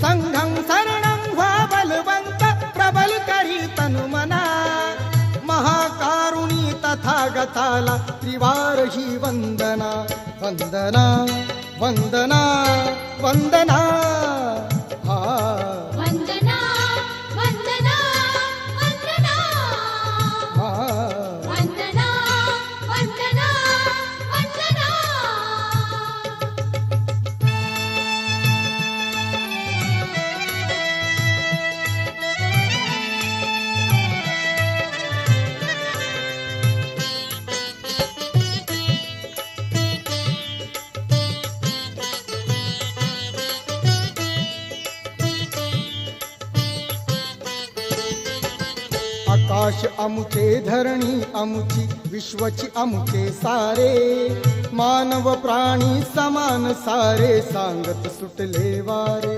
संघं शरणं व्हा बलवंत प्रबल करी तनु मना महाकारुणी तथागताला त्रिवार ही वंदना वंदना वंदना वंदना हा वंदना वंदना वंदना हा वंदना वंदना वंदना आकाश अमुचे धरणी अमुची विश्वची अमुचे सारे मानव प्राणी समान सारे सांगत सुटले वारे